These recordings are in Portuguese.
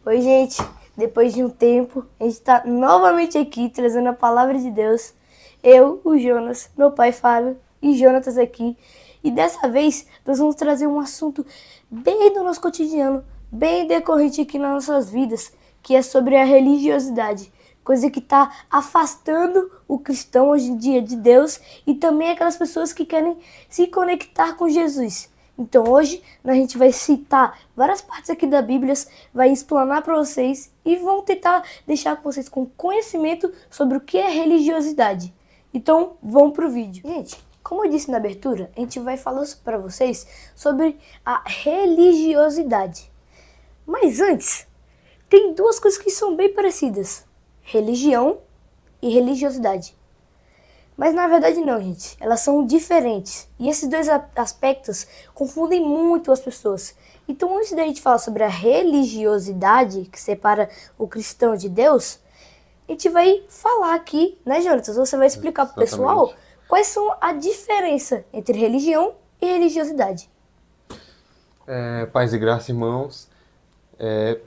Oi, gente. Depois de um tempo, a gente está novamente aqui trazendo a palavra de Deus. Eu, o Jonas, meu pai Fábio e Jonatas aqui. E dessa vez, nós vamos trazer um assunto bem do nosso cotidiano, bem decorrente aqui nas nossas vidas, que é sobre a religiosidade. Coisa que está afastando o cristão hoje em dia de Deus e também aquelas pessoas que querem se conectar com Jesus. Então hoje a gente vai citar várias partes aqui da Bíblia, vai explanar para vocês e vão tentar deixar vocês com conhecimento sobre o que é religiosidade. Então vamos pro vídeo. Gente, como eu disse na abertura, a gente vai falar para vocês sobre a religiosidade. Mas antes, tem duas coisas que são bem parecidas: religião e religiosidade. Mas na verdade não, gente. Elas são diferentes. E esses dois aspectos confundem muito as pessoas. Então, antes da gente falar sobre a religiosidade, que separa o cristão de Deus, a gente vai falar aqui, né, Jonatas? Você vai explicar para o pessoal quais são a diferença entre religião e religiosidade. Paz e graça, irmãos.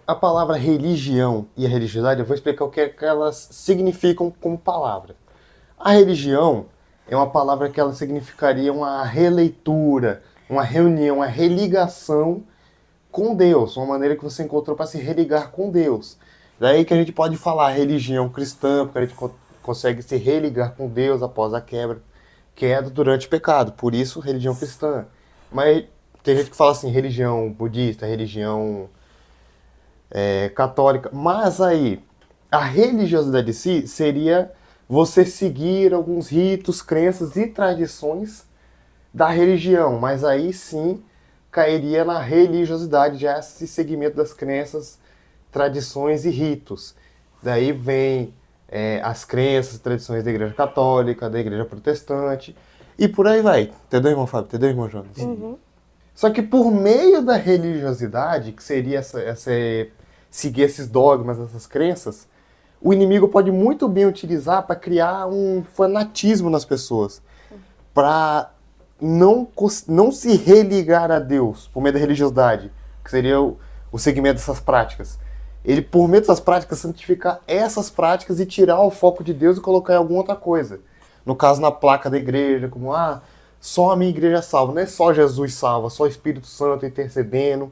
A palavra religião e a religiosidade, eu vou explicar o que é que elas significam como palavra. A religião é uma palavra que ela significaria uma releitura, uma reunião, uma religação com Deus, uma maneira que você encontrou para se religar com Deus. Daí que a gente pode falar religião cristã, porque a gente consegue se religar com Deus após a queda durante o pecado, por isso religião cristã. Mas tem gente que fala assim, religião budista, religião católica, mas aí a religiosidade em si seria você seguir alguns ritos, crenças e tradições da religião, mas aí sim cairia na religiosidade, já esse segmento das crenças, tradições e ritos. Daí vem as crenças, tradições da igreja católica, da igreja protestante, e por aí vai. Entendeu, irmão Fábio? Entendeu, irmão Jonas? Uhum. Só que por meio da religiosidade, que seria seguir esses dogmas, essas crenças, o inimigo pode muito bem utilizar para criar um fanatismo nas pessoas, para não se religar a Deus por meio da religiosidade, que seria o segmento dessas práticas. Ele, por meio dessas práticas, santificar essas práticas e tirar o foco de Deus e colocar em alguma outra coisa. No caso, na placa da igreja, como, só a minha igreja salva. Não é só Jesus salva, só o Espírito Santo intercedendo,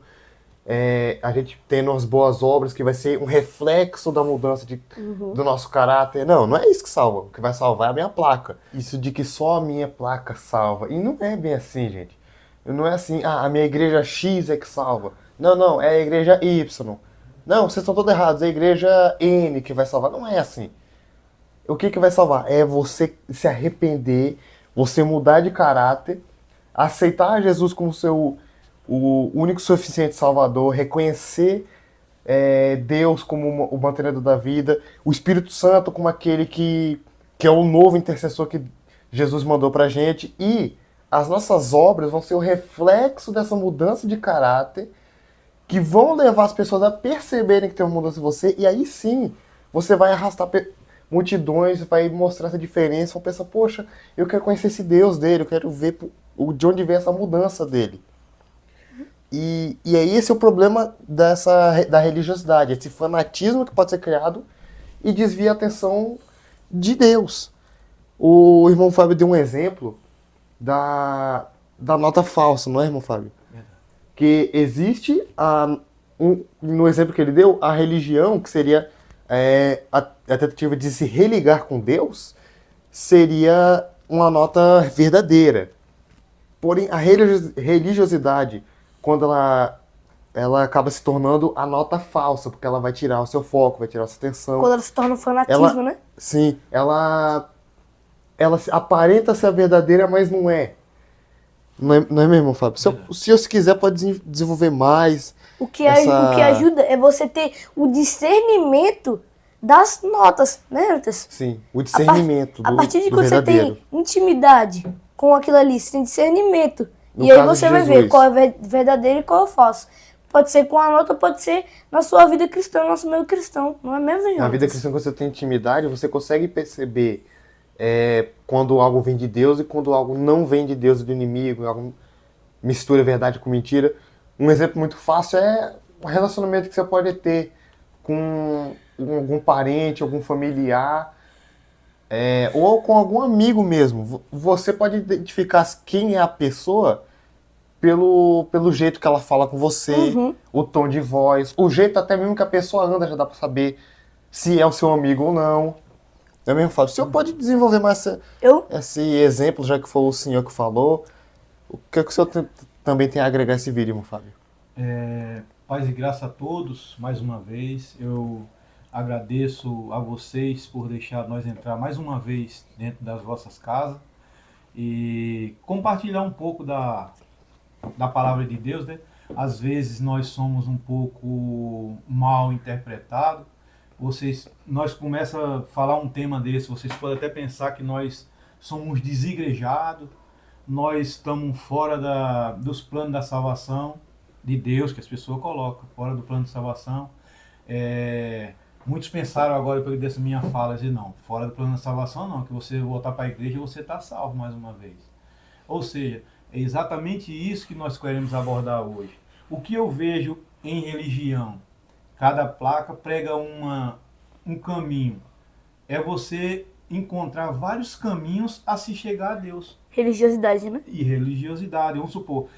a gente tendo as boas obras, que vai ser um reflexo da mudança do nosso caráter. Não é isso que salva. O que vai salvar é a minha placa. Isso de que só a minha placa salva. E não é bem assim, gente. Não é assim, a minha igreja X é que salva. Não, é a igreja Y. Não, vocês estão todos errados, é a igreja N que vai salvar. Não é assim. O que vai salvar? É você se arrepender, você mudar de caráter, aceitar Jesus como o único suficiente Salvador, reconhecer Deus como o mantenedor da vida, o Espírito Santo como aquele que é o novo intercessor que Jesus mandou pra gente, e as nossas obras vão ser o reflexo dessa mudança de caráter, que vão levar as pessoas a perceberem que tem uma mudança em você, e aí sim você vai arrastar multidões, vai mostrar essa diferença, vão pensar, poxa, eu quero conhecer esse Deus dele, eu quero ver de onde vem essa mudança dele. E aí esse é o problema da religiosidade, esse fanatismo que pode ser criado e desvia a atenção de Deus. O irmão Fábio deu um exemplo da nota falsa, não é, irmão Fábio? Que existe, no exemplo que ele deu, a religião, que seria a tentativa de se religar com Deus, seria uma nota verdadeira. Porém, a religiosidade, quando ela acaba se tornando a nota falsa, porque ela vai tirar o seu foco, vai tirar a sua atenção. Quando ela se torna um fanatismo, né? Sim, ela aparenta ser a verdadeira, mas não é. Não é mesmo, Fábio? Se você quiser, pode desenvolver mais. O que ajuda é você ter o discernimento das notas, né, Jonatas? Sim, o discernimento a partir de do quando você verdadeiro. tem intimidade com aquilo ali, você tem discernimento. No E aí caso você de vai ver Jesus. qual é verdadeiro e qual é falso. Pode ser com a nota, pode ser na sua vida cristã, no nosso meio cristão. Não é mesmo, Jonatas? Na vida cristã, quando você tem intimidade, você consegue perceber quando algo vem de Deus e quando algo não vem de Deus e do inimigo, algo mistura verdade com mentira. Um exemplo muito fácil é o relacionamento que você pode ter com algum parente, algum familiar, ou com algum amigo mesmo. Você pode identificar quem é a pessoa pelo jeito que ela fala com você, o tom de voz, o jeito até mesmo que a pessoa anda, já dá pra saber se é o seu amigo ou não. Eu mesmo falo, o senhor pode desenvolver mais esse exemplo, já que foi o senhor que falou. O que é que o senhor também tem a agregar a esse vídeo, irmão Fábio? Paz e graça a todos, mais uma vez. Eu agradeço a vocês por deixar nós entrar mais uma vez dentro das vossas casas e compartilhar um pouco da palavra de Deus, né? Às vezes nós somos um pouco mal interpretados. Nós começamos a falar um tema desse, vocês podem até pensar que nós somos desigrejados, nós estamos fora dos planos da salvação de Deus, que as pessoas colocam, fora do plano de salvação. Muitos pensaram agora, depois dessa minha fala, dizer, não, fora do plano da salvação não, que você voltar para a igreja você está salvo mais uma vez. Ou seja, é exatamente isso que nós queremos abordar hoje. O que eu vejo em religião? Cada placa prega um caminho. É você encontrar vários caminhos a se chegar a Deus. Religiosidade, né? E religiosidade, vamos supor.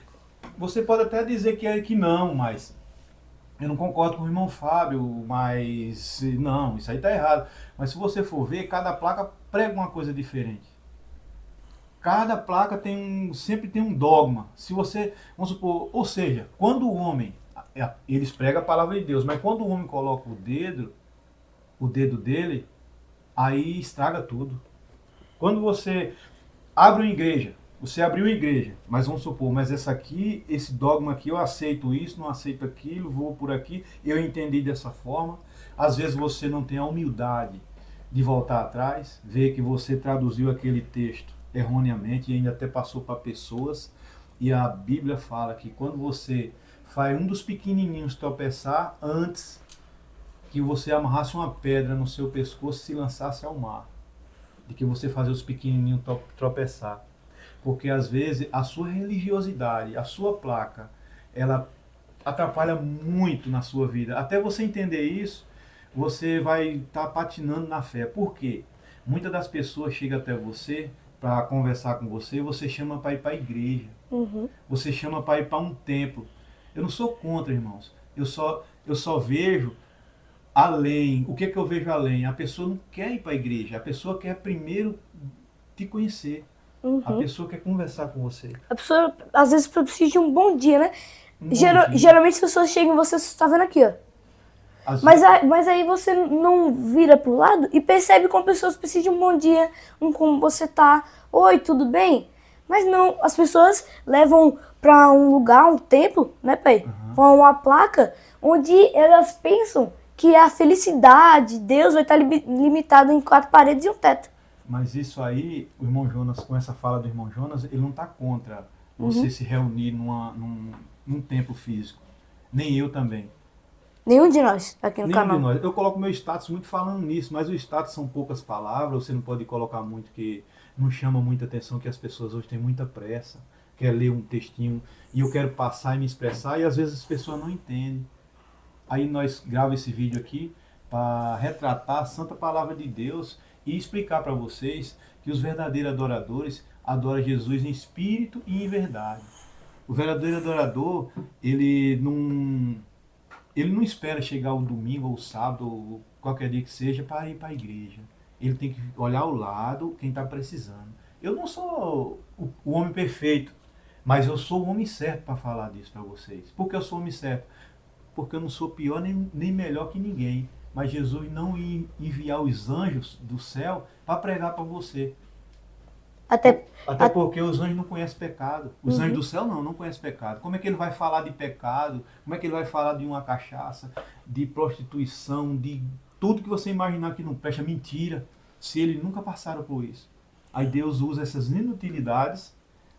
Você pode até dizer que não, mas eu não concordo com o irmão Fábio, mas não, isso aí está errado. Mas se você for ver, cada placa prega uma coisa diferente. Cada placa sempre tem um dogma. Se você, vamos supor, ou seja, quando o homem, eles pregam a palavra de Deus, mas quando o homem coloca o dedo dele, aí estraga tudo. Quando você abre uma igreja, você abriu uma igreja, mas vamos supor, mas esse dogma aqui, eu aceito isso, não aceito aquilo, vou por aqui, eu entendi dessa forma. Às vezes você não tem a humildade de voltar atrás, ver que você traduziu aquele texto erroneamente e ainda até passou para pessoas. E a Bíblia fala que quando você faz um dos pequenininhos tropeçar, antes que você amarrasse uma pedra no seu pescoço e se lançasse ao mar, de que você fazer os pequenininhos tropeçar. Porque às vezes a sua religiosidade, a sua placa, ela atrapalha muito na sua vida. Até você entender isso, você vai estar patinando na fé. Por quê? Muitas das pessoas chegam até você para conversar com você, você chama para ir para a igreja. Você chama para ir para um templo. Eu não sou contra, irmãos. Eu só vejo além. O que eu vejo além? A pessoa não quer ir para a igreja. A pessoa quer primeiro te conhecer. A pessoa quer conversar com você. A pessoa, às vezes, precisa de um bom dia, né? Dia. Geralmente as pessoas chegam e você está vendo aqui, ó. Mas aí você não vira pro lado e percebe como pessoas precisam de um bom dia, como você tá. Oi, tudo bem? Mas não, as pessoas levam para um lugar, um templo, né, pai? Com uma placa onde elas pensam que a felicidade, Deus vai estar limitado em 4 paredes e um teto. Mas isso aí, o irmão Jonas, com essa fala do irmão Jonas, ele não está contra você se reunir num templo físico. Nem eu também. Nenhum de nós aqui no Nenhum canal. de nós. Eu coloco meu status muito falando nisso, mas o status são poucas palavras, você não pode colocar muito que não chama muita atenção, que as pessoas hoje têm muita pressa, quer ler um textinho e eu quero passar e me expressar e às vezes as pessoas não entendem. Aí nós gravamos esse vídeo aqui para retratar a santa palavra de Deus e explicar para vocês que os verdadeiros adoradores adoram Jesus em espírito e em verdade. O verdadeiro adorador, ele não espera chegar o domingo ou o sábado ou qualquer dia que seja para ir para a igreja. Ele tem que olhar ao lado quem está precisando. Eu não sou o homem perfeito, mas eu sou o homem certo para falar disso para vocês. Por que eu sou o homem certo? Porque eu não sou pior nem melhor que ninguém. Mas Jesus não ia enviar os anjos do céu para pregar para você. Até porque os anjos não conhecem pecado. Os anjos do céu não conhecem pecado. Como é que ele vai falar de pecado? Como é que ele vai falar de uma cachaça, de prostituição, de tudo que você imaginar que não presta? Mentira, se eles nunca passaram por isso. Aí Deus usa essas inutilidades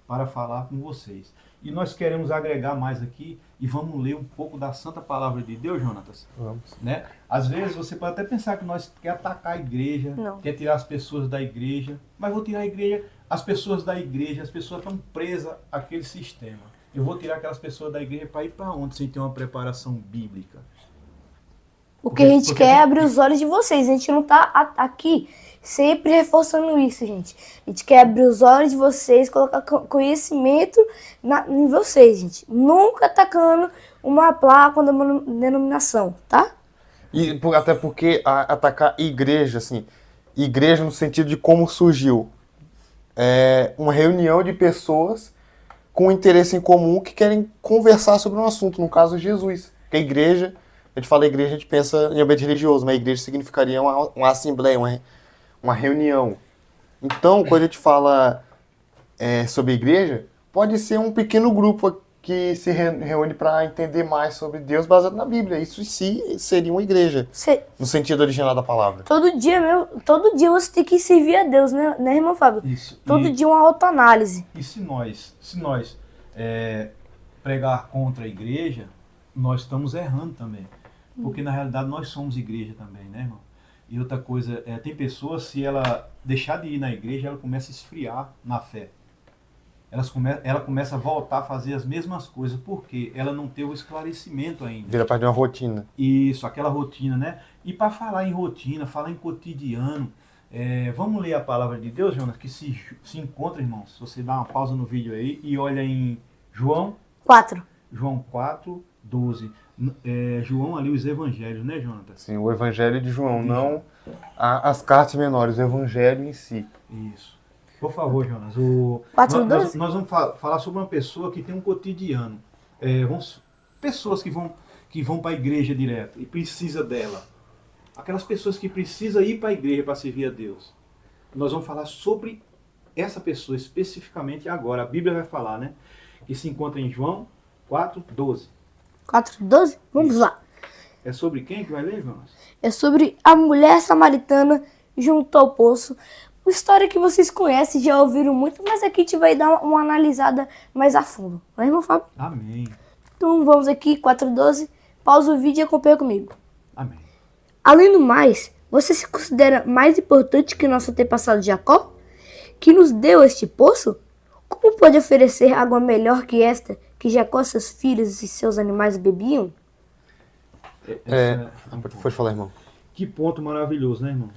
para falar com vocês. E nós queremos agregar mais aqui e vamos ler um pouco da santa palavra de Deus, Jonatas. Vamos. Né? Às vezes você pode até pensar que nós quer atacar a igreja, quer tirar as pessoas da igreja, mas vou tirar a igreja, as pessoas da igreja, as pessoas estão presas àquele sistema. Eu vou tirar aquelas pessoas da igreja para ir para onde sem ter uma preparação bíblica? Porque a gente quer abrir os olhos de vocês. A gente não tá aqui sempre reforçando isso, gente. A gente quer abrir os olhos de vocês, colocar conhecimento em vocês, gente. Nunca atacando uma placa, uma denominação, tá? E até porque atacar igreja, assim, igreja no sentido de como surgiu. É uma reunião de pessoas com interesse em comum que querem conversar sobre um assunto, no caso Jesus. Porque a igreja, a gente fala igreja, a gente pensa em ambiente religioso, mas a igreja significaria uma assembleia, uma reunião. Então, quando a gente fala sobre igreja, pode ser um pequeno grupo que se reúne para entender mais sobre Deus baseado na Bíblia. Isso em si seria uma igreja, no sentido original da palavra. Todo dia você tem que servir a Deus, né irmão Fábio? Isso. Todo dia uma autoanálise. E se nós pregar contra a igreja, nós estamos errando também. Porque na realidade nós somos igreja também, né, irmão? E outra coisa, tem pessoas, se ela deixar de ir na igreja, ela começa a esfriar na fé. Ela começa a voltar a fazer as mesmas coisas, porque ela não teve o esclarecimento ainda. Vira parte de uma rotina. Isso, aquela rotina, né? E para falar em rotina, falar em cotidiano, vamos ler a palavra de Deus, Jonas, que se encontra, irmãos. Se você dá uma pausa no vídeo aí e olha em João 4. João 4, 12. João ali, os evangelhos, né, Jonathan? Sim, o evangelho de João, não as cartas menores, o evangelho em si. Isso. Por favor, Jonas. Nós vamos falar sobre uma pessoa que tem um cotidiano. Pessoas que vão para a igreja direto e precisa dela. Aquelas pessoas que precisam ir para a igreja para servir a Deus. Nós vamos falar sobre essa pessoa especificamente agora. A Bíblia vai falar, né? Que se encontra em João 4, 12. 4, 12? Vamos lá. É sobre quem que vai ler, Jonas? É sobre a mulher samaritana junto ao poço. Uma história que vocês conhecem, já ouviram muito, mas aqui a gente vai dar uma analisada mais a fundo. Não é, irmão Fábio? Amém. Então vamos aqui, 4:12. Pausa o vídeo e acompanha comigo. Amém. Além do mais, você se considera mais importante que nosso antepassado Jacó, que nos deu este poço? Como pode oferecer água melhor que esta, que Jacó, seus filhos e seus animais bebiam? Pode falar, irmão. Que ponto maravilhoso, né, irmão?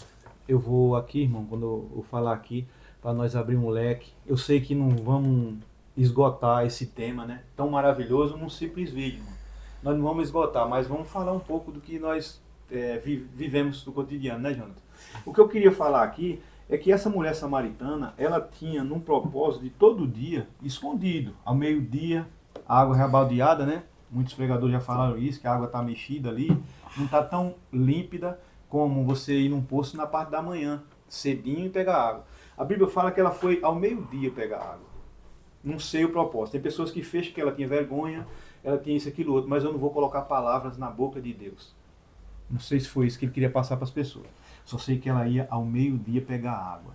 Eu vou aqui, irmão, quando eu falar aqui, para nós abrir um leque. Eu sei que não vamos esgotar esse tema, né? Tão maravilhoso num simples vídeo, irmão. Nós não vamos esgotar, mas vamos falar um pouco do que nós vivemos no cotidiano, né, Jonathan? O que eu queria falar aqui é que essa mulher samaritana, ela tinha num propósito de todo dia, escondido, ao meio-dia, a água rebaldeada, né? Muitos pregadores já falaram isso, que a água está mexida ali, não está tão límpida como você ir num poço na parte da manhã, cedinho e pegar água. A Bíblia fala que ela foi ao meio-dia pegar água. Não sei o propósito. Tem pessoas que fecham que ela tinha vergonha, ela tinha isso, aquilo, outro, mas eu não vou colocar palavras na boca de Deus. Não sei se foi isso que ele queria passar para as pessoas. Só sei que ela ia ao meio-dia pegar água.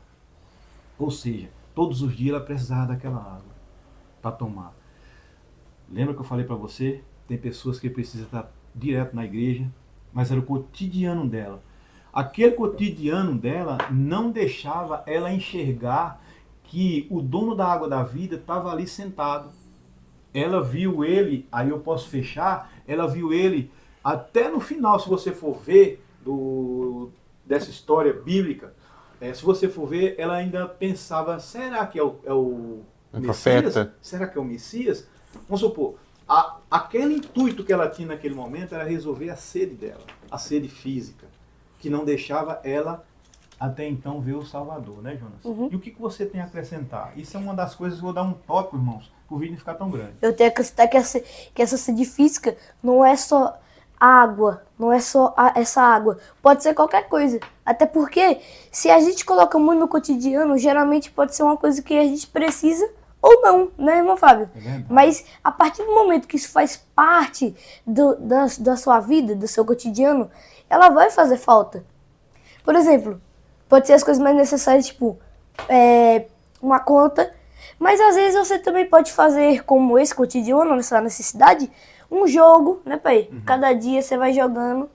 Ou seja, todos os dias ela precisava daquela água para tomar. Lembra que eu falei para você? Tem pessoas que precisam estar direto na igreja, mas era o cotidiano dela. Aquele cotidiano dela não deixava ela enxergar que o dono da água da vida estava ali sentado. Ela viu ele, aí eu posso fechar, ela viu ele até no final, se você for ver dessa história bíblica, se você for ver, ela ainda pensava, será que é o Messias? Profeta? Será que é o Messias? Vamos supor, aquele intuito que ela tinha naquele momento era resolver a sede dela, a sede física, que não deixava ela até então ver o Salvador, né, Jonas? Uhum. E o que você tem a acrescentar? Isso é uma das coisas que eu vou dar um tópico, irmãos, para o vídeo não ficar tão grande. Eu tenho que acrescentar que essa sede física não é só água, não é só essa água. Pode ser qualquer coisa. Até porque, se a gente coloca muito no cotidiano, geralmente pode ser uma coisa que a gente precisa ou não, né, irmão Fábio? Mas a partir do momento que isso faz parte da sua vida, do seu cotidiano, ela vai fazer falta. Por exemplo, pode ser as coisas mais necessárias, tipo uma conta, mas às vezes você também pode fazer, como esse cotidiano, nessa necessidade, um jogo, né, pai? Uhum. Cada dia você vai jogando.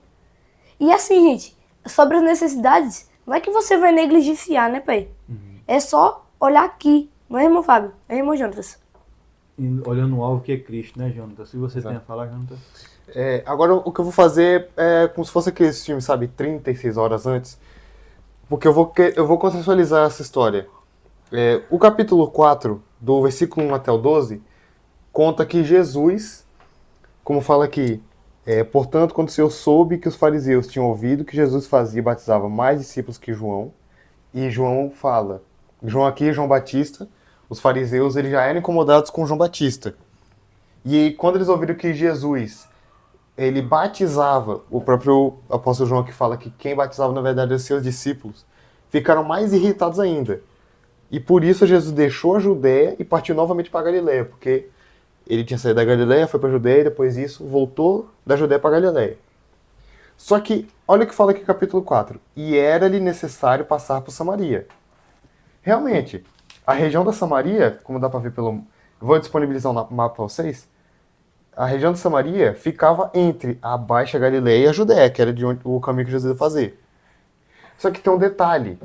E assim, gente, sobre as necessidades, não é que você vai negligenciar, né, pai? Uhum. É só olhar aqui. Não é, irmão Fábio? É, irmão Jonatas? Olhando o alvo que é Cristo, né, Jonatas? Se você tem a falar, Jonatas. Agora o que eu vou fazer é como se fosse aqueles filmes, sabe, 36 horas antes, porque eu vou contextualizar essa história. O capítulo 4, do versículo 1 até o 12, conta que Jesus, como fala aqui, portanto, quando o Senhor soube que os fariseus tinham ouvido que Jesus fazia e batizava mais discípulos que João, e João fala, João aqui, João Batista, os fariseus eles já eram incomodados com João Batista. E aí, quando eles ouviram que Jesus, ele batizava, o próprio apóstolo João que fala que quem batizava na verdade eram seus discípulos, ficaram mais irritados ainda. E por isso Jesus deixou a Judéia e partiu novamente para a Galileia, porque ele tinha saído da Galileia, foi para a Judéia, e depois disso voltou da Judéia para a Galileia. Só que, olha o que fala aqui no capítulo 4. E era-lhe necessário passar por Samaria. Realmente, a região da Samaria, como dá para ver pelo... Vou disponibilizar um mapa para vocês. A região de Samaria ficava entre a Baixa Galileia e a Judéia, que era de onde, o caminho que Jesus ia fazer. Só que tem um detalhe.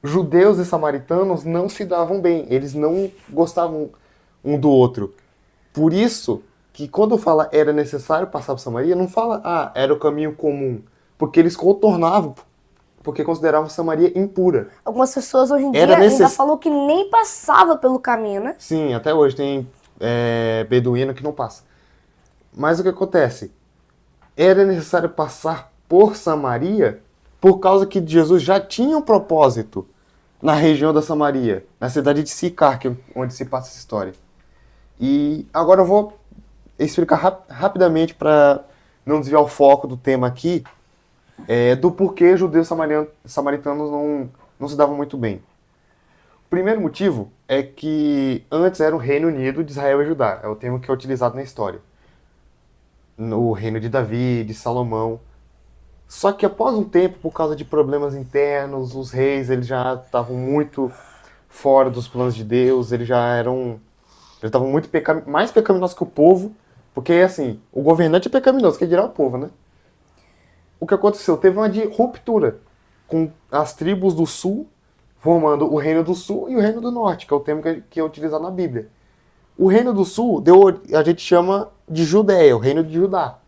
Judeus e samaritanos não se davam bem. Eles não gostavam um do outro. Por isso que quando fala era necessário passar por Samaria, não fala, era o caminho comum. Porque eles contornavam, porque consideravam Samaria impura. Algumas pessoas hoje em dia ainda falou que nem passava pelo caminho, né? Sim, até hoje tem beduíno que não passa. Mas o que acontece? Era necessário passar por Samaria por causa que Jesus já tinha um propósito na região da Samaria, na cidade de Sicar, onde se passa essa história. E agora eu vou explicar rapidamente para não desviar o foco do tema aqui, do porquê judeus samaritanos não se davam muito bem. O primeiro motivo é que antes era o Reino Unido de Israel e Judá, é o termo que é utilizado na história. No reino de Davi, de Salomão. Só que após um tempo, por causa de problemas internos, os reis eles já estavam muito fora dos planos de Deus, eles estavam muito mais pecaminosos que o povo, porque assim, o governante é pecaminoso, que dirá o povo, né? O que aconteceu? Teve uma ruptura com as tribos do sul, formando o reino do sul e o reino do norte, que é o termo que é utilizado na Bíblia. O reino do sul, a gente chama de Judéia, o reino de Judá.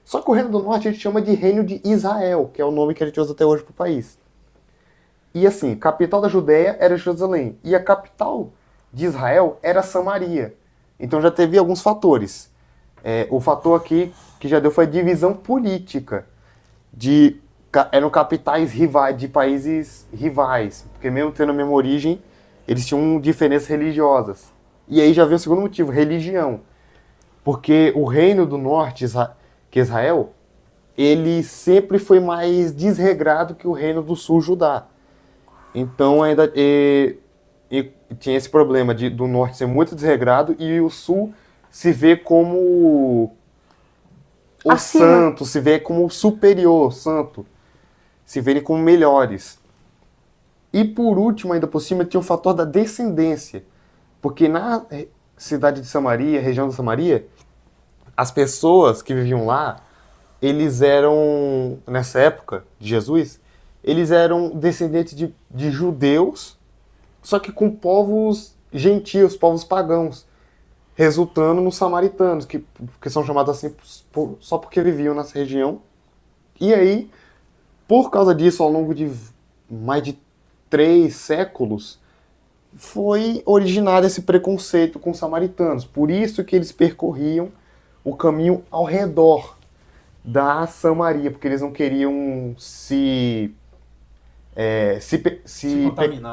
Só que o reino do norte a gente chama de reino de Israel, que é o nome que a gente usa até hoje para o país. E assim, a capital da Judéia era Jerusalém, e a capital de Israel era Samaria. Então já teve alguns fatores. O fator aqui que já deu foi a divisão política. Eram capitais rivais, de países rivais, porque mesmo tendo a mesma origem, eles tinham diferenças religiosas. E aí já veio o segundo motivo, religião. Porque o reino do norte, que é Israel, ele sempre foi mais desregrado que o reino do sul, Judá. Então ainda tinha esse problema do norte ser muito desregrado e o sul se vê como o santo, se vê como superior, santo. Se verem como melhores. E por último, ainda por cima, tinha o fator da descendência. Porque na cidade de Samaria, região de Samaria, as pessoas que viviam lá, eles eram, nessa época de Jesus, eles eram descendentes de judeus, só que com povos gentios, povos pagãos, resultando nos samaritanos, que são chamados assim só porque viviam nessa região. E aí, por causa disso, ao longo de mais de 3 séculos, foi originado esse preconceito com os samaritanos. Por isso que eles percorriam o caminho ao redor da Samaria, porque eles não queriam se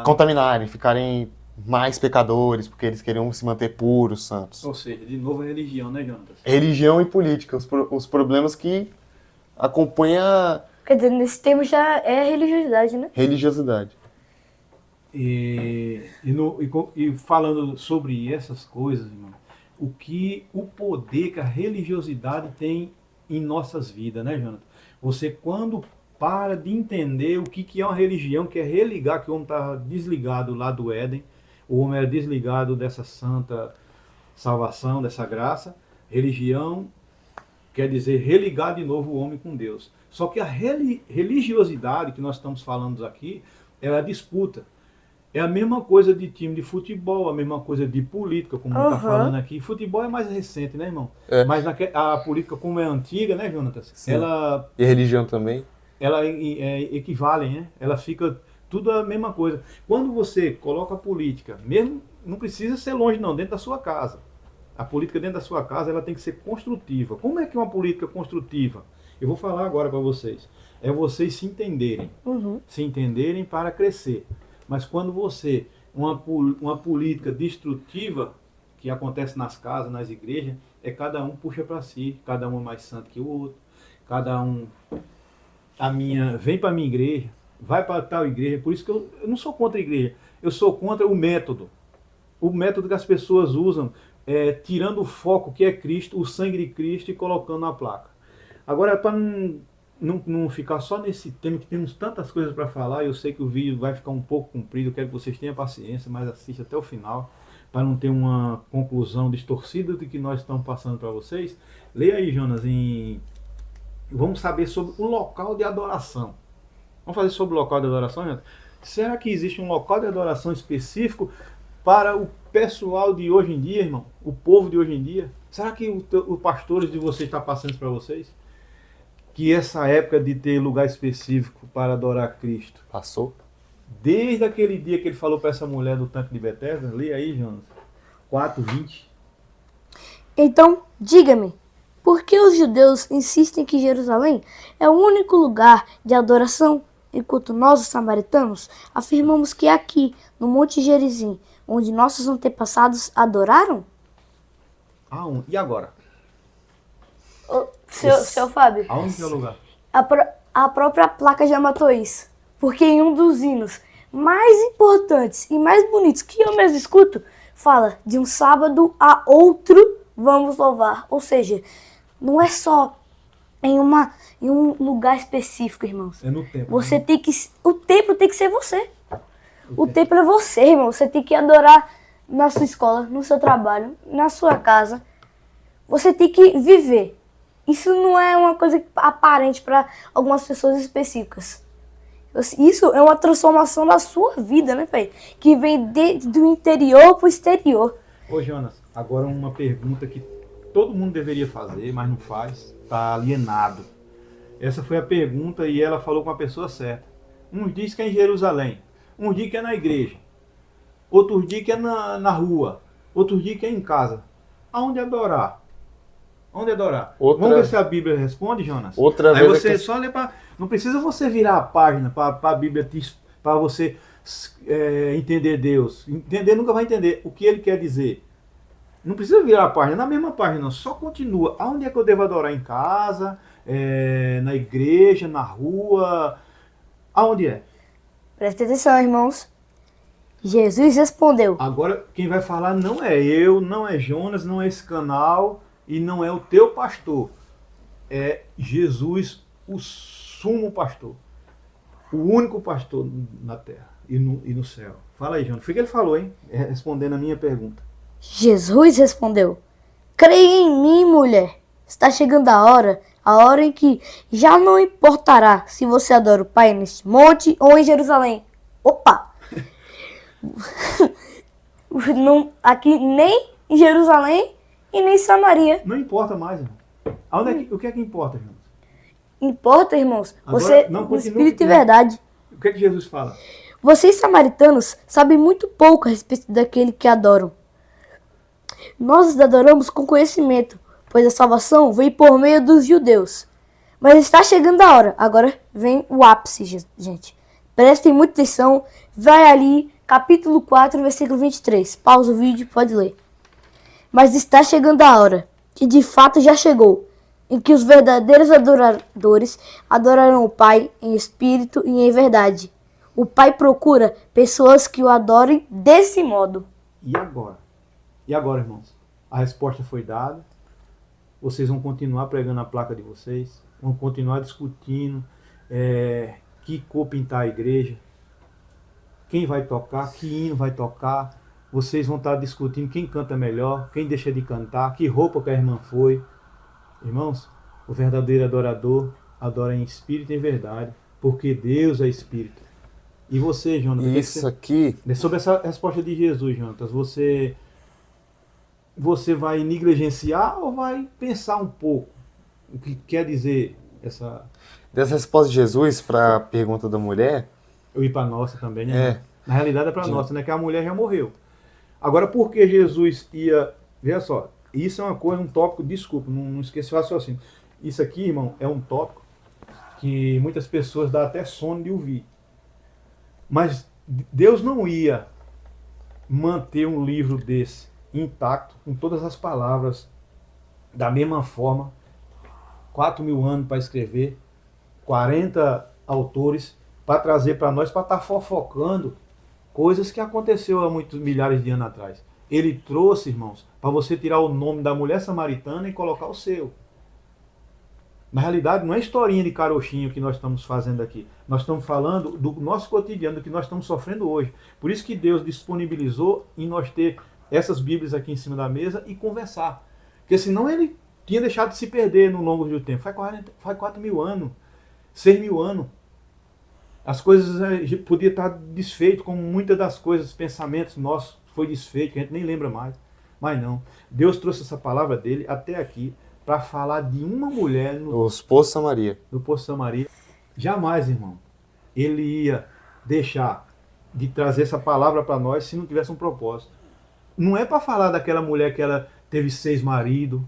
contaminarem, ficarem mais pecadores, porque eles queriam se manter puros, santos. Ou seja, de novo a religião, né, Jonas? Religião e política, os problemas que acompanham... Quer dizer, nesse termo já é religiosidade, né? Religiosidade. E falando sobre essas coisas, irmão, o poder que a religiosidade tem em nossas vidas, né, Jonathan? Você quando para de entender o que é uma religião, que é religar, que o homem está desligado lá do Éden, o homem era desligado dessa santa salvação, dessa graça. Religião quer dizer religar de novo o homem com Deus. Só que a religiosidade que nós estamos falando aqui, ela disputa. É a mesma coisa de time de futebol, a mesma coisa de política, como está falando aqui. Futebol é mais recente, né, irmão? É. Mas a política, como é antiga, né, Jonatas? Sim. Ela E a religião também? ela equivalem, né? Ela fica tudo a mesma coisa. Quando você coloca a política, mesmo não precisa ser longe não, dentro da sua casa. A política dentro da sua casa, ela tem que ser construtiva. Como é que é uma política construtiva? Eu vou falar agora para vocês. É vocês se entenderem. Se entenderem para crescer. Mas quando você, uma política destrutiva, que acontece nas casas, nas igrejas, é cada um puxa para si, cada um é mais santo que o outro, cada um vem para a minha igreja, vai para tal igreja. Por isso que eu não sou contra a igreja, eu sou contra o método que as pessoas usam, tirando o foco que é Cristo, o sangue de Cristo, e colocando na placa. Agora, para não ficar só nesse tema, que temos tantas coisas para falar, eu sei que o vídeo vai ficar um pouco comprido, eu quero que vocês tenham paciência, mas assista até o final, para não ter uma conclusão distorcida do que nós estamos passando para vocês. Leia aí, Jonas, vamos saber sobre o local de adoração. Vamos fazer sobre o local de adoração, Jonas? Será que existe um local de adoração específico para o pessoal de hoje em dia, irmão? O povo de hoje em dia? Será que os pastores de vocês estão passando isso para vocês? Que essa época de ter lugar específico para adorar Cristo Passou? desde aquele dia que ele falou para essa mulher do tanque de Betesda? Lê aí, Jonas. 4:20. Então, diga-me, por que os judeus insistem que Jerusalém é o único lugar de adoração, enquanto nós, os samaritanos, afirmamos que é aqui, no Monte Gerizim, onde nossos antepassados adoraram? E agora? Seu Fábio, Aonde é o lugar? a própria placa já matou isso. Porque em um dos hinos mais importantes e mais bonitos que eu mesmo escuto, fala de um sábado a outro vamos louvar. Ou seja, não é só em um lugar específico, irmãos. É no templo. Você tem que, o templo tem que ser você. O templo é você, irmão. Você tem que adorar na sua escola, no seu trabalho, na sua casa. Você tem que viver. Isso não é uma coisa aparente para algumas pessoas específicas. Isso é uma transformação da sua vida, né, pai? Que vem do interior para o exterior. Ô, Jonas, agora uma pergunta que todo mundo deveria fazer, mas não faz. Está alienado. Essa foi a pergunta e ela falou com a pessoa certa. Uns diz que é em Jerusalém, uns diz que é na igreja, outros diz que é na rua, outros diz que é em casa. Aonde adorar? Onde adorar? Vamos ver se a Bíblia responde, Jonas? Outra Aí vez você só lê para... Não precisa você virar a página para a Bíblia, para você entender Deus. Entender nunca vai entender o que ele quer dizer. Não precisa virar a página, na mesma página, não. Só continua. Aonde é que eu devo adorar? Em casa, na igreja, na rua? Aonde é? Presta atenção, irmãos. Jesus respondeu. Agora, quem vai falar não é eu, não é Jonas, não é esse canal e não é o teu pastor. É Jesus, o sumo pastor. O único pastor na terra e no céu. Fala aí, Jonas. Foi o que ele falou, hein? Respondendo a minha pergunta. Jesus respondeu: creia em mim, mulher. Está chegando a hora em que já não importará se você adora o Pai neste monte ou em Jerusalém. Opa! Não, aqui nem em Jerusalém e nem em Samaria. Não importa mais, irmão. O que é que importa, Jonas? Importa, irmãos, Agora, você, não, no continua, espírito e né? verdade. O que é que Jesus fala? Vocês, samaritanos, sabem muito pouco a respeito daquele que adoram. Nós os adoramos com conhecimento, pois a salvação veio por meio dos judeus. Mas está chegando a hora. Agora vem o ápice, gente. Prestem muita atenção. Vai ali, capítulo 4, versículo 23. Pausa o vídeo, pode ler. Mas está chegando a hora, e de fato já chegou, em que os verdadeiros adoradores adorarão o Pai em espírito e em verdade. O Pai procura pessoas que o adorem desse modo. E agora? E agora, irmãos? A resposta foi dada. Vocês vão continuar pregando a placa de vocês. Vão continuar discutindo que cor pintar a igreja. Quem vai tocar, que hino vai tocar. Vocês vão estar discutindo quem canta melhor, quem deixa de cantar, que roupa que a irmã foi. Irmãos, o verdadeiro adorador adora em espírito e em verdade, porque Deus é espírito. E você, Jonas? Isso aqui, Sobre essa resposta de Jesus, Jonas, você vai negligenciar ou vai pensar um pouco o que quer dizer essa... dessa resposta de Jesus para a pergunta da mulher, Eu ir para nossa também, né? É. Na realidade é para nossa, né? Que a mulher já morreu. Agora, por que Jesus ia... Veja só, isso é uma coisa, um tópico, desculpa, não esqueci o raciocínio. Isso aqui, irmão, é um tópico que muitas pessoas dá até sono de ouvir. Mas Deus não ia manter um livro desse intacto, com todas as palavras, da mesma forma, 4.000 anos para escrever, 40 autores, para trazer para nós, para estar fofocando coisas que aconteceu há muitos milhares de anos atrás. Ele trouxe, irmãos, para você tirar o nome da mulher samaritana e colocar o seu. Na realidade, não é historinha de carochinho que nós estamos fazendo aqui. Nós estamos falando do nosso cotidiano, do que nós estamos sofrendo hoje. Por isso que Deus disponibilizou em nós ter essas Bíblias aqui em cima da mesa e conversar. Porque senão ele tinha deixado de se perder no longo do tempo. Faz 4.000 anos, 6.000 anos. As coisas podiam estar desfeitas, como muitas das coisas, pensamentos nossos foi desfeito, que a gente nem lembra mais. Mas não. Deus trouxe essa palavra dele até aqui para falar de uma mulher os Poços Samaria. no Poço Samaria. Jamais, irmão, ele ia deixar de trazer essa palavra para nós se não tivesse um propósito. Não é para falar daquela mulher que ela teve 6 maridos.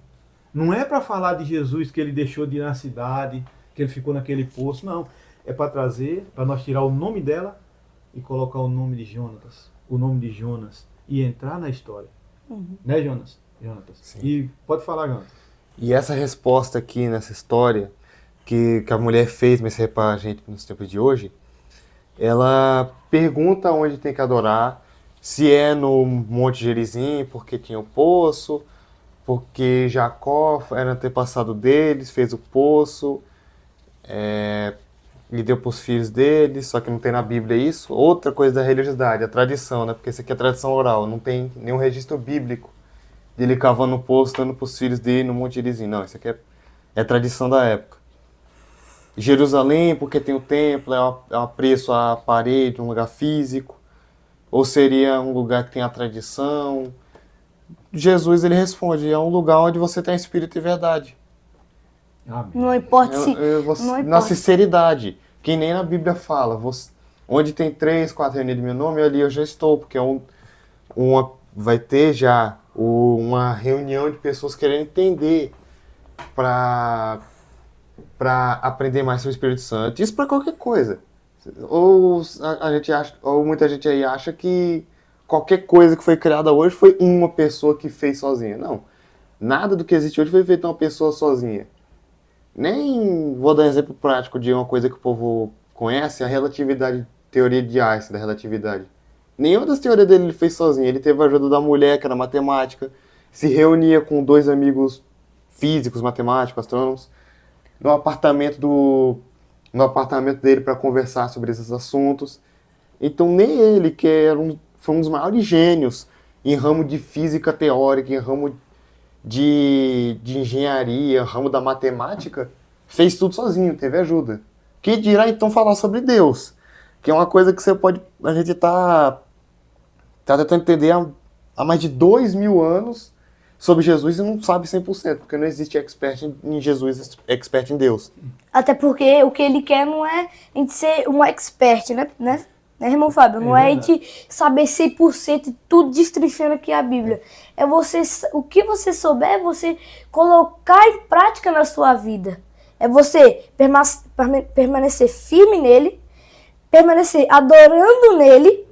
Não é para falar de Jesus que ele deixou de ir na cidade, que ele ficou naquele poço. Não. É para trazer, para nós tirar o nome dela e colocar o nome de Jonatas, o nome de Jonas, e entrar na história. Né, Jonas? Sim. E pode falar, Jonas. E essa resposta aqui nessa história que a mulher fez, mas para a gente nos tempos de hoje, ela pergunta onde tem que adorar, se é no Monte Gerizim, porque tinha o poço, porque Jacó era antepassado deles, fez o poço, e deu para os filhos deles, só que não tem na Bíblia isso. Outra coisa da religiosidade, a tradição, né? Porque isso aqui é tradição oral, não tem nenhum registro bíblico dele cavando o poço, dando para os filhos dele no Monte Gerizim. Não, isso aqui é tradição da época. Jerusalém, porque tem o templo, é um apreço à parede, um lugar físico. Ou seria um lugar que tem a tradição? Jesus, ele responde, é um lugar onde você tem espírito e verdade. Amém. Não importa se... não Na importa. sinceridade, que nem na Bíblia fala, onde tem 3, 4 reunidos em meu nome, ali eu já estou, porque vai ter já uma reunião de pessoas querendo entender para aprender mais sobre o Espírito Santo. Isso para qualquer coisa. Ou a gente acha, ou muita gente aí acha que qualquer coisa que foi criada hoje foi uma pessoa que fez sozinha. Não. Nada do que existe hoje foi feito uma pessoa sozinha. Nem vou dar um exemplo prático de uma coisa que o povo conhece, a relatividade, teoria de Einstein da relatividade. Nenhuma das teorias dele ele fez sozinho. Ele teve a ajuda da mulher, que era matemática, se reunia com 2 amigos físicos, matemáticos, astrônomos, no apartamento dele para conversar sobre esses assuntos. Então nem ele, que foi um dos maiores gênios em ramo de física teórica, em ramo de engenharia, ramo da matemática, fez tudo sozinho, teve ajuda. Que dirá então falar sobre Deus, que é uma coisa que a gente tá tentando entender há mais de 2.000 anos sobre Jesus e não sabe 100%, porque não existe expert em Jesus, expert em Deus. Até porque o que ele quer não é a gente ser um expert, né, irmão Fábio? Não é a gente saber 100% de tudo destrinchando aqui a Bíblia. É você, o que você souber, é você colocar em prática na sua vida. É você permanecer firme nele, permanecer adorando nele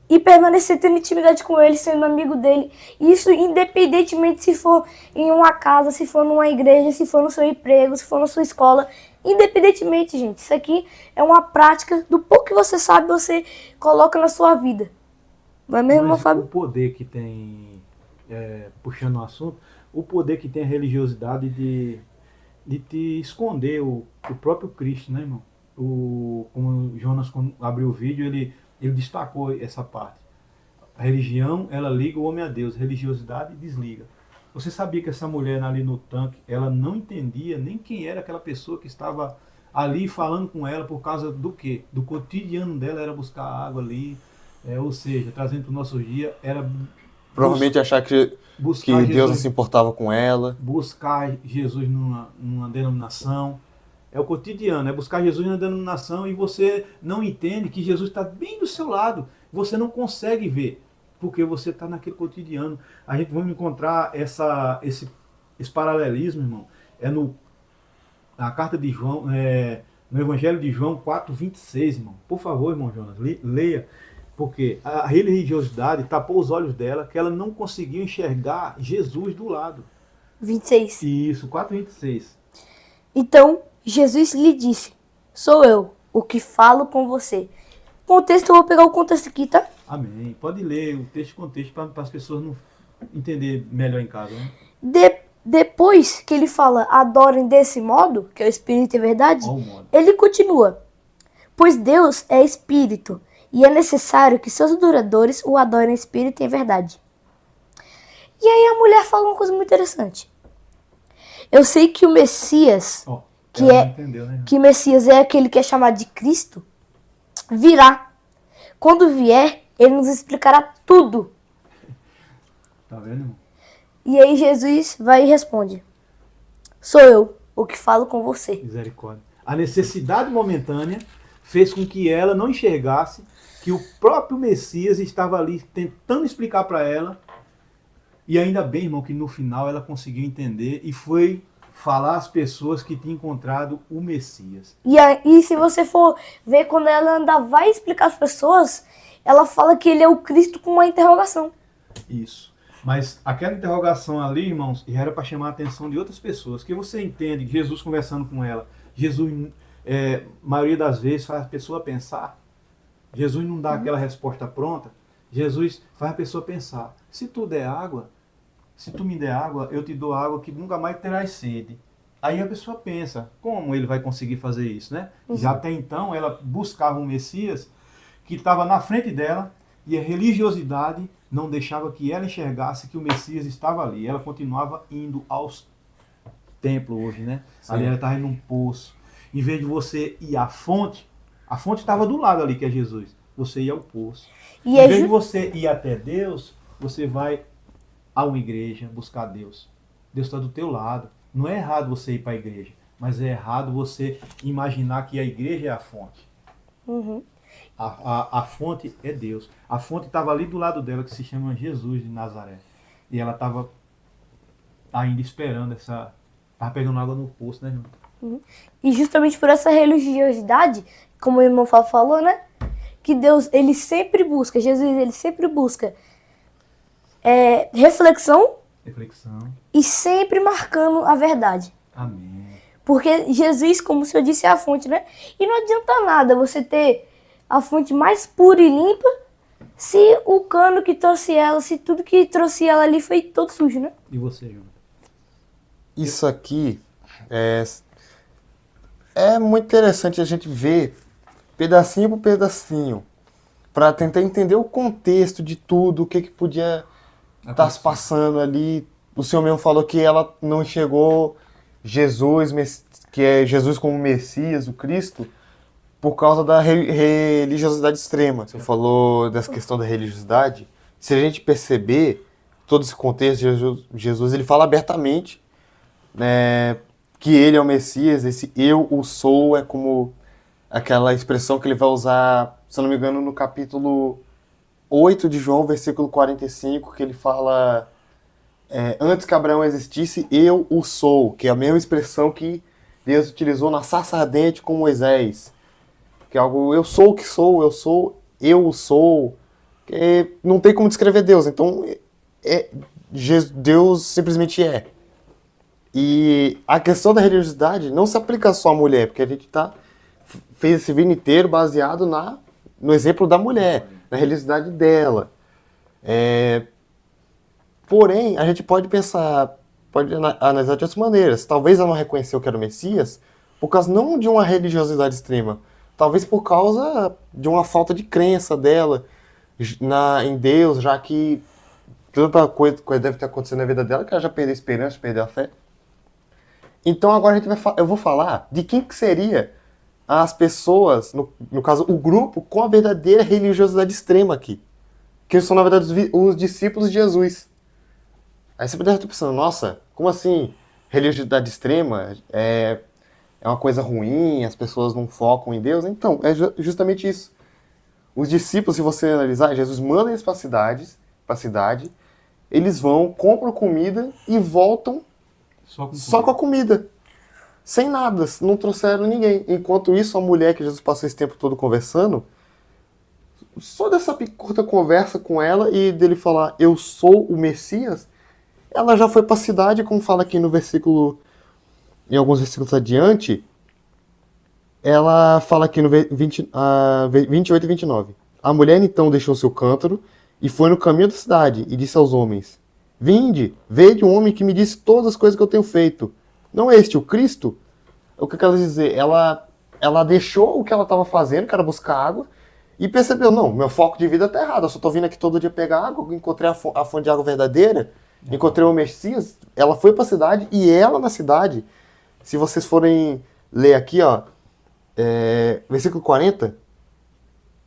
e permanecer tendo intimidade com ele, sendo amigo dele. Isso independentemente se for em uma casa, se for numa igreja, se for no seu emprego, se for na sua escola. Independentemente, gente, isso aqui é uma prática do pouco que você sabe, você coloca na sua vida. Não é mesmo, Mas Fábio? o poder que tem, puxando o assunto, o poder que tem a religiosidade de te esconder o próprio Cristo, né, irmão? Como o Jonas, quando abriu o vídeo, ele destacou essa parte. A religião, ela liga o homem a Deus, a religiosidade desliga. Você sabia que essa mulher ali no tanque, ela não entendia nem quem era aquela pessoa que estava ali falando com ela por causa do quê? Do cotidiano dela era buscar água ali, ou seja, trazendo para o nosso dia, era Provavelmente achar que buscar Deus não se importava com ela. buscar Jesus numa denominação. É o cotidiano, é buscar Jesus na denominação e você não entende que Jesus está bem do seu lado. Você não consegue ver, porque você está naquele cotidiano. A gente vai encontrar esse paralelismo, irmão, na carta de João, no Evangelho de João 4:26, irmão. Por favor, irmão Jonas, leia. Porque a religiosidade tapou os olhos dela, que ela não conseguiu enxergar Jesus do lado. 26. Isso, 4:26. Então Jesus lhe disse: sou eu, o que falo com você. Contexto, eu vou pegar o contexto aqui, tá? Amém. Pode ler o texto e contexto para as pessoas não entender melhor em casa, né? Depois que ele fala adorem desse modo, que é o Espírito e a verdade, Qual o modo? ele continua: pois Deus é Espírito, e é necessário que seus adoradores o adorem em Espírito e em verdade. E aí a mulher fala uma coisa muito interessante. Eu sei que o Messias, Ó, que ela não é entendeu, né? que Messias é aquele que é chamado de Cristo, virá. Quando vier, ele nos explicará tudo. Tá vendo, irmão? E aí Jesus vai e responde: sou eu, o que falo com você. Misericórdia. A necessidade momentânea fez com que ela não enxergasse que o próprio Messias estava ali tentando explicar para ela. E ainda bem, irmão, que no final ela conseguiu entender e foi falar às pessoas que tinham encontrado o Messias. E se você for ver, quando ela ainda vai explicar às pessoas, ela fala que ele é o Cristo com uma interrogação. Isso. Mas aquela interrogação ali, irmãos, era para chamar a atenção de outras pessoas. Que você entende que Jesus conversando com ela, Jesus, maioria das vezes, faz a pessoa pensar. Jesus não dá aquela resposta pronta. Jesus faz a pessoa pensar. Se tu der água, se tu me der água, eu te dou água que nunca mais terás sede. Aí a pessoa pensa, como ele vai conseguir fazer isso, né? Já até então ela buscava um Messias que estava na frente dela e a religiosidade não deixava que ela enxergasse que o Messias estava ali. Ela continuava indo aos templos hoje, né? Sim. Ali ela estava em um poço. Em vez de você ir à fonte, a fonte estava do lado ali, que é Jesus. Você ia ao poço. E Em vez de você ir até Deus, você vai a uma igreja buscar Deus. Deus está do teu lado. Não é errado você ir para a igreja, mas é errado você imaginar que a igreja é a fonte. Uhum. A fonte é Deus. A fonte estava ali do lado dela, que se chama Jesus de Nazaré. E ela estava ainda esperando estava pegando água no poço, né, irmão? Uhum. E justamente por essa religiosidade, como o irmão Fábio falou, né? Que Deus, ele sempre busca, Jesus, ele sempre busca reflexão e sempre marcando a verdade. Amém. Porque Jesus, como o senhor disse, é a fonte, né? E não adianta nada você ter a fonte mais pura e limpa se o cano que trouxe ela, se tudo que trouxe ela ali foi todo sujo, né? E você, Jonas? Isso aqui é muito interessante a gente ver pedacinho por pedacinho, para tentar entender o contexto de tudo, o que podia estar se passando ali. O senhor mesmo falou que ela não enxergou Jesus, que é Jesus como Messias, o Cristo, por causa da religiosidade extrema. Você falou dessa questão da religiosidade. Se a gente perceber todo esse contexto de Jesus, ele fala abertamente, né, que ele é o Messias. Esse eu o sou é como aquela expressão que ele vai usar, se eu não me engano, no capítulo 8 de João, versículo 45, que ele fala, antes que Abraão existisse, eu o sou, que é a mesma expressão que Deus utilizou na sarça ardente com Moisés, que é algo, eu sou o que sou, eu o sou, que não tem como descrever Deus, então Deus simplesmente é. E a questão da religiosidade não se aplica só à mulher, porque a gente fez esse vídeo inteiro baseado no exemplo da mulher, na religiosidade dela. Porém, a gente pode pensar, pode analisar de outras maneiras. Talvez ela não reconheceu que era o Messias por causa não de uma religiosidade extrema, talvez por causa de uma falta de crença dela em Deus, já que tanta coisa deve ter acontecido na vida dela que ela já perdeu a esperança, perdeu a fé. Então agora eu vou falar de quem que seria as pessoas, no caso o grupo, com a verdadeira religiosidade extrema aqui. Que são, na verdade, os discípulos de Jesus. Aí você deve estar pensando, nossa, como assim religiosidade extrema é uma coisa ruim, as pessoas não focam em Deus? Então, é justamente isso. Os discípulos, se você analisar, Jesus manda eles para a cidade, eles vão, compram comida e voltam só com a comida. Sem nada, não trouxeram ninguém. Enquanto isso, a mulher que Jesus passou esse tempo todo conversando, só dessa curta conversa com ela e dele falar, eu sou o Messias, ela já foi para a cidade, como fala aqui no versículo, em alguns versículos adiante, ela fala aqui no 28 e 29. A mulher então deixou seu cântaro e foi no caminho da cidade e disse aos homens, vinde, vede um homem que me disse todas as coisas que eu tenho feito. Não é este o Cristo? O que ela quer dizer? Ela deixou o que ela estava fazendo, que era buscar água, e percebeu, não, meu foco de vida está errado, eu só estou vindo aqui todo dia pegar água, encontrei a fonte de água verdadeira, encontrei o Messias. Ela foi para a cidade, e ela na cidade, se vocês forem ler aqui, ó, versículo 40,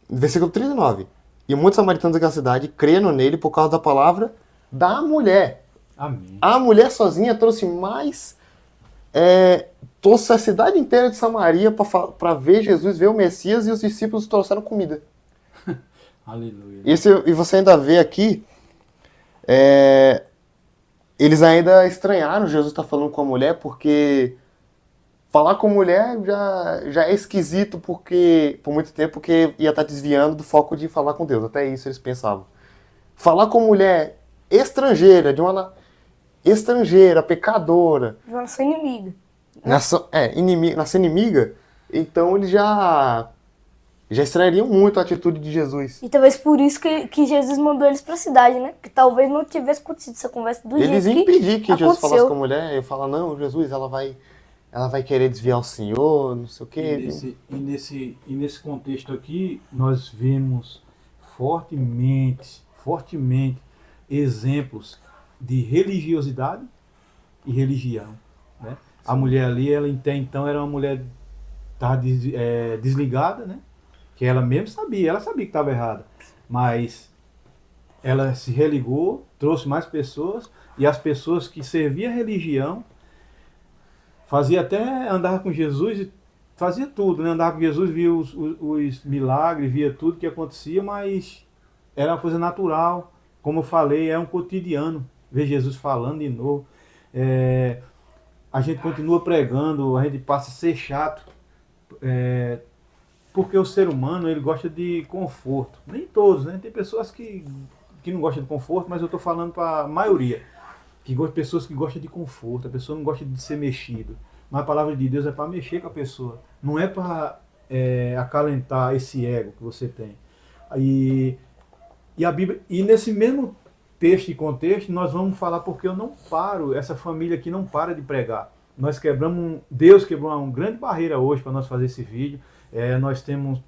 versículo 39, e muitos samaritanos daquela cidade creram nele por causa da palavra da mulher. Amém. A mulher sozinha trouxe mais... trouxe a cidade inteira de Samaria para ver Jesus, ver o Messias, e os discípulos trouxeram comida. Aleluia. E você ainda vê aqui, eles ainda estranharam Jesus estar falando com a mulher, porque falar com mulher já é esquisito, porque por muito tempo porque ia estar desviando do foco de falar com Deus. Até isso eles pensavam. Falar com mulher estrangeira, estrangeira, pecadora, De uma nação inimiga. nossa inimiga, então eles já estranhariam muito a atitude de Jesus. E talvez por isso que Jesus mandou eles pra cidade, né? Que talvez não tivesse acontecido essa conversa do Eles jeito iam impedir que Jesus aconteceu. falasse com a mulher e falar, não, Jesus, ela vai querer desviar o Senhor, não sei o quê. E nesse contexto aqui, nós vemos fortemente exemplos de religiosidade e religião, né? A mulher ali, ela até então era uma mulher desligada, né? Que ela mesmo sabia, que estava errada, mas ela se religou, trouxe mais pessoas, e as pessoas que serviam a religião fazia até andar com Jesus e fazia tudo, né? Andava com Jesus, via os milagres, via tudo que acontecia, mas era uma coisa natural. Como eu falei, é um cotidiano ver Jesus falando de novo. A gente continua pregando, a gente passa a ser chato, porque o ser humano ele gosta de conforto. Nem todos, né? Tem pessoas que não gostam de conforto, mas eu estou falando para a maioria. Pessoas que gostam de conforto, a pessoa não gosta de ser mexido. Mas a palavra de Deus é para mexer com a pessoa, não é para acalentar esse ego que você tem. E a Bíblia, e nesse mesmo texto e contexto, nós vamos falar porque eu não paro, essa família aqui não para de pregar. Deus quebrou uma grande barreira hoje para nós fazer esse vídeo. Nós temos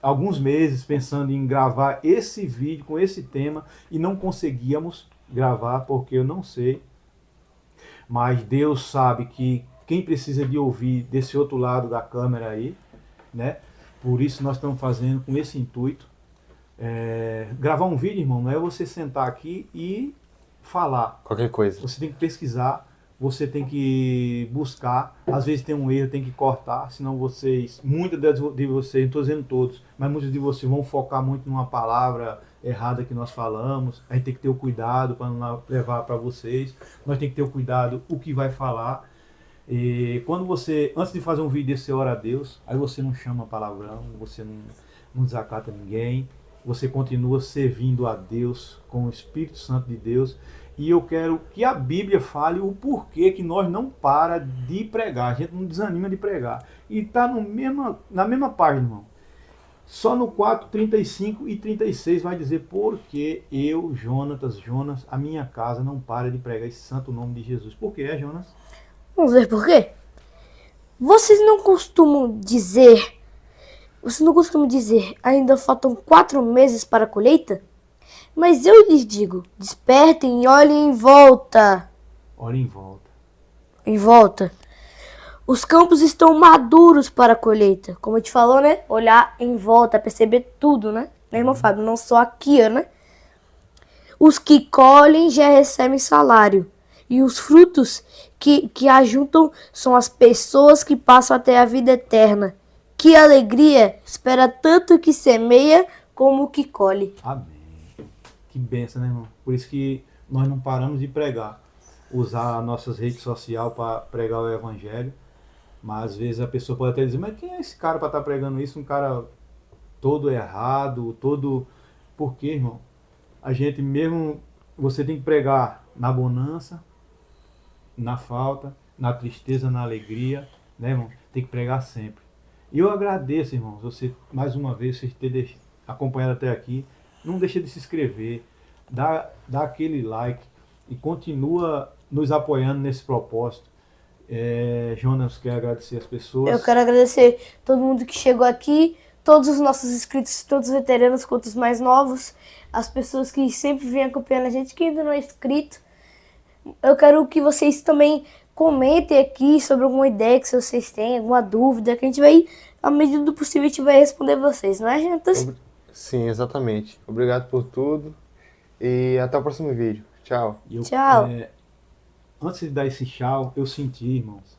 alguns meses pensando em gravar esse vídeo com esse tema e não conseguíamos gravar porque eu não sei. Mas Deus sabe que quem precisa de ouvir desse outro lado da câmera aí, né? Por isso nós estamos fazendo com esse intuito. Gravar um vídeo, irmão, não é você sentar aqui e falar. Qualquer coisa. Você tem que pesquisar, você tem que buscar. Às vezes tem um erro, tem que cortar, senão muitos de vocês, não estou dizendo todos, mas muitos de vocês vão focar muito numa palavra errada que nós falamos. A gente tem que ter o cuidado para não levar para vocês. Nós tem que ter o cuidado o que vai falar. E quando você, antes de fazer um vídeo desse, você ora a Deus, aí você não chama palavrão, você não desacata ninguém. Você continua servindo a Deus com o Espírito Santo de Deus. E eu quero que a Bíblia fale o porquê que nós não para de pregar. A gente não desanima de pregar. E está na mesma página, irmão. Só no 4, 35 e 36 vai dizer porque eu, Jonas, a minha casa não para de pregar esse santo nome de Jesus. Por quê, Jonas? Vamos ver por quê? Vocês não costumam dizer, ainda faltam 4 meses para a colheita? Mas eu lhes digo, despertem e olhem em volta. Olhem em volta. Em volta. Os campos estão maduros para a colheita. Como eu te falou, né? Olhar em volta, perceber tudo, né? Né, irmão Fábio? Não só aqui, né? Os que colhem já recebem salário. E os frutos que ajuntam são as pessoas que passam até a vida eterna. Que alegria! Espera tanto o que semeia como o que colhe. Amém. Que benção, né, irmão? Por isso que nós não paramos de pregar. Usar nossas redes sociais para pregar o evangelho. Mas às vezes a pessoa pode até dizer, mas quem é esse cara para estar pregando isso? Um cara todo errado, todo... Por quê, irmão? A gente mesmo, você tem que pregar na bonança, na falta, na tristeza, na alegria, né, irmão? Tem que pregar sempre. E eu agradeço, irmãos, você, mais uma vez, vocês terem acompanhado até aqui. Não deixa de se inscrever, dá aquele like e continua nos apoiando nesse propósito. Jonas, quer agradecer as pessoas. Eu quero agradecer todo mundo que chegou aqui, todos os nossos inscritos, todos os veteranos, quanto os mais novos, as pessoas que sempre vêm acompanhando a gente, que ainda não é inscrito. Eu quero que vocês também comentem aqui sobre alguma ideia que vocês têm, alguma dúvida, que a gente vai, à medida do possível, a gente vai responder vocês, não é, gente? Sim, exatamente. Obrigado por tudo e até o próximo vídeo. Tchau. Tchau. Antes de dar esse tchau, eu senti, irmãos,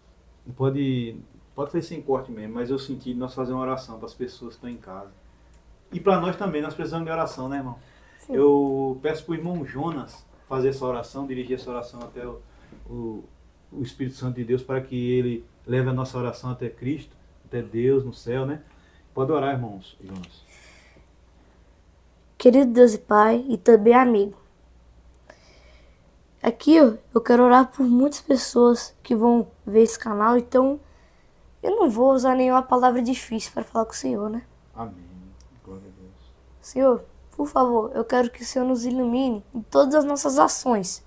pode ser sem corte mesmo, mas eu senti nós fazer uma oração para as pessoas que estão em casa. E para nós também, nós precisamos de oração, né, irmão? Sim. Eu peço para o irmão Jonas fazer essa oração, dirigir essa oração até o Espírito Santo de Deus, para que ele leve a nossa oração até Cristo, até Deus no céu, né? Pode orar, irmãos, Jonas. Querido Deus e Pai, e também amigo, aqui eu quero orar por muitas pessoas que vão ver esse canal, então eu não vou usar nenhuma palavra difícil para falar com o Senhor, né? Amém. Glória a Deus. Senhor, por favor, eu quero que o Senhor nos ilumine em todas as nossas ações,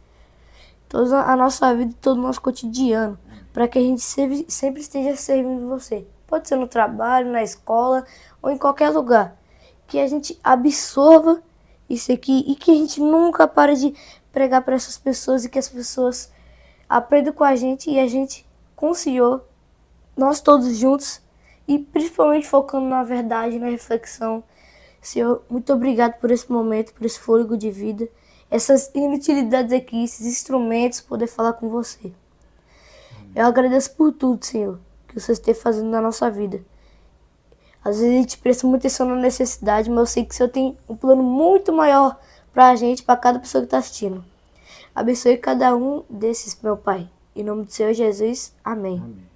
toda a nossa vida e todo o nosso cotidiano, para que a gente sempre esteja servindo você. Pode ser no trabalho, na escola ou em qualquer lugar. Que a gente absorva isso aqui e que a gente nunca pare de pregar para essas pessoas e que as pessoas aprendam com a gente e a gente com o Senhor, nós todos juntos e principalmente focando na verdade, na reflexão. Senhor, muito obrigado por esse momento, por esse fôlego de vida, essas inutilidades aqui, esses instrumentos, poder falar com você. Eu agradeço por tudo, Senhor, que você esteja fazendo na nossa vida. Às vezes a gente presta muita atenção na necessidade, mas eu sei que o Senhor tem um plano muito maior pra gente, pra cada pessoa que está assistindo. Abençoe cada um desses, meu Pai. Em nome do Senhor Jesus, amém. Amém.